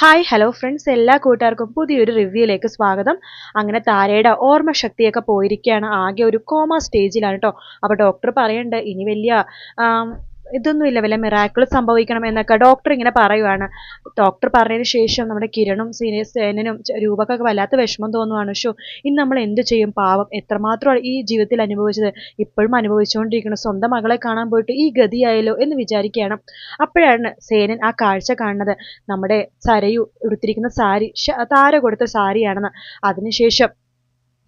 Hi hello friends, എല്ലാ കൂട്ടുകാർക്കും പുതിയൊരു റിവ്യൂയിലേക്ക് സ്വാഗതം. അങ്ങനെ താരയുടെ ഓർമ്മശക്തിയൊക്കെ പോയിരിക്കുകയാണ്. ആകെ ഒരു കോമ സ്റ്റേജിലാണ് കേട്ടോ. അപ്പോൾ ഡോക്ടർ പറയുന്നുണ്ട് ഇനി വലിയ ആം, ഇതൊന്നുമില്ല, വല്ല മിറാക്കിൾ സംഭവിക്കണം എന്നൊക്കെ ഡോക്ടർ ഇങ്ങനെ പറയുവാണ്. ഡോക്ടർ പറഞ്ഞതിന് ശേഷം നമ്മുടെ കിരണും സേനനും രൂപക്കൊക്കെ വല്ലാത്ത വിഷമം തോന്നുവാണ്. ഷോ ഇന്ന് നമ്മൾ എന്ത് ചെയ്യും? പാവം എത്രമാത്രം ഈ ജീവിതത്തിൽ അനുഭവിച്ചത്, ഇപ്പോഴും അനുഭവിച്ചുകൊണ്ടിരിക്കണം. സ്വന്തം മകളെ കാണാൻ പോയിട്ട് ഈ ഗതിയായല്ലോ എന്ന് വിചാരിക്കുകയാണ്. അപ്പോഴാണ് സേനൻ ആ കാഴ്ച കാണുന്നത്. നമ്മുടെ സരയു ഉടുത്തിരിക്കുന്ന സാരി താര കൊടുത്ത സാരിയാണെന്ന്. അതിനുശേഷം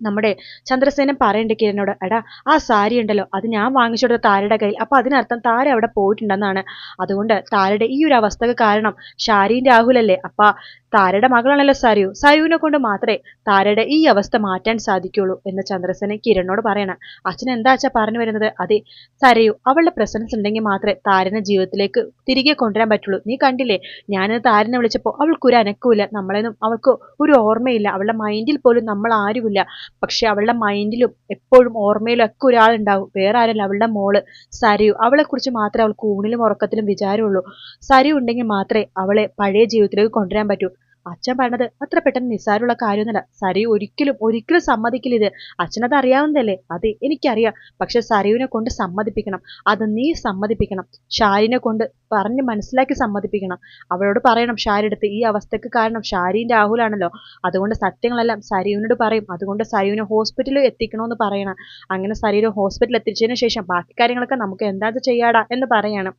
നമ്മുടെ ചന്ദ്രസേനൻ പറയണ്ട് കിരണിനോട്, എടാ ആ സാരി ഉണ്ടല്ലോ അത് ഞാൻ വാങ്ങിച്ചു കൊടുത്ത താരയുടെ കയ്യിൽ, അപ്പൊ അതിനർത്ഥം താര അവിടെ പോയിട്ടുണ്ടെന്നാണ്. അതുകൊണ്ട് താരയുടെ ഈ ഒരു അവസ്ഥക്ക് കാരണം ഷാരിയും രാഹുലല്ലേ? അപ്പ താരയുടെ മകളാണല്ലോ സരയു. സരയുവിനെ കൊണ്ട് മാത്രമേ താരയുടെ ഈ അവസ്ഥ മാറ്റാൻ സാധിക്കുള്ളൂ എന്ന് ചന്ദ്രസേനൻ കിരണിനോട് പറയണം. അച്ഛൻ എന്താ അച്ഛാ പറഞ്ഞു വരുന്നത്? അതെ, സരയു അവളുടെ പ്രസൻസ് ഉണ്ടെങ്കിൽ മാത്രമേ താരനെ ജീവിതത്തിലേക്ക് തിരികെ കൊണ്ടുവരാൻ പറ്റുള്ളൂ. നീ കണ്ടില്ലേ, ഞാനിത് താരനെ വിളിച്ചപ്പോൾ അവൾക്കൊരു അനക്കമില്ല, നമ്മളെന്നും അവൾക്ക് ഒരു ഓർമ്മയില്ല, അവളുടെ മൈൻഡിൽ പോലും നമ്മൾ ആരുമില്ല. പക്ഷെ അവളുടെ മൈൻഡിലും എപ്പോഴും ഓർമ്മയിലും ഒക്കെ ഒരാളുണ്ടാവും. വേറെ ആരല്ല, അവളുടെ മോള് സരയു. അവളെ കുറിച്ച് മാത്രമേ അവൾക്ക് ഊണിലും ഉറക്കത്തിലും വിചാരമുള്ളൂ. സരയു ഉണ്ടെങ്കിൽ മാത്രമേ അവളെ പഴയ ജീവിതത്തിലേക്ക് കൊണ്ടുവരാൻ പറ്റൂ. അച്ഛൻ പറഞ്ഞത് അത്ര പെട്ടെന്ന് നിസ്സാരമുള്ള കാര്യമൊന്നുമല്ല. സരയു ഒരിക്കലും ഒരിക്കലും സമ്മതിക്കില്ല ഇത്. അച്ഛനത് അറിയാവുന്നതല്ലേ? അതെ എനിക്കറിയാം, പക്ഷെ സരയുവിനെ കൊണ്ട് സമ്മതിപ്പിക്കണം. അത് നീ സമ്മതിപ്പിക്കണം. ഷാരിനെ കൊണ്ട് പറഞ്ഞ് മനസ്സിലാക്കി സമ്മതിപ്പിക്കണം. അവളോട് പറയണം ഷാരി അടുത്ത് ഈ അവസ്ഥക്ക് കാരണം ഷാരിയും രാഹുലാണല്ലോ. അതുകൊണ്ട് സത്യങ്ങളെല്ലാം സരയുവിനോട് പറയും. അതുകൊണ്ട് സരയുവിനെ ഹോസ്പിറ്റലിൽ എത്തിക്കണമെന്ന് പറയണം. അങ്ങനെ സരയുവിനെ ഹോസ്പിറ്റലിൽ എത്തിച്ചതിന് ശേഷം ബാക്കി കാര്യങ്ങളൊക്കെ നമുക്ക് എന്താ ചെയ്യാടാ എന്ന് പറയാണ്.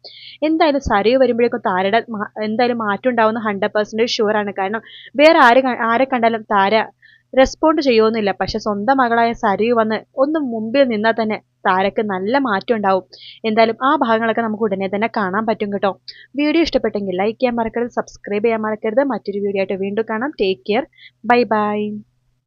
എന്തായാലും സരയു വരുമ്പോഴേക്കും താരയുടെ എന്തായാലും മാറ്റം ഉണ്ടാവുന്ന 100% ഷുവറാണ്. കാരണം വേറെ ആരെ കണ്ടാലും താര റെസ്പോണ്ട് ചെയ്യുമെന്നില്ല. പക്ഷെ സ്വന്തം മകളായ സരയു വന്ന് ഒന്ന് മുമ്പിൽ നിന്നാൽ തന്നെ താരക്ക് നല്ല മാറ്റം ഉണ്ടാവും. എന്തായാലും ആ ഭാഗങ്ങളൊക്കെ നമുക്ക് ഉടനെ തന്നെ കാണാൻ പറ്റും കേട്ടോ. വീഡിയോ ഇഷ്ടപ്പെട്ടെങ്കിൽ ലൈക്ക് ചെയ്യാൻ മറക്കരുത്, സബ്സ്ക്രൈബ് ചെയ്യാൻ മറക്കരുത്. മറ്റൊരു വീഡിയോ ആയിട്ട് വീണ്ടും കാണാം. Take care, bye bye.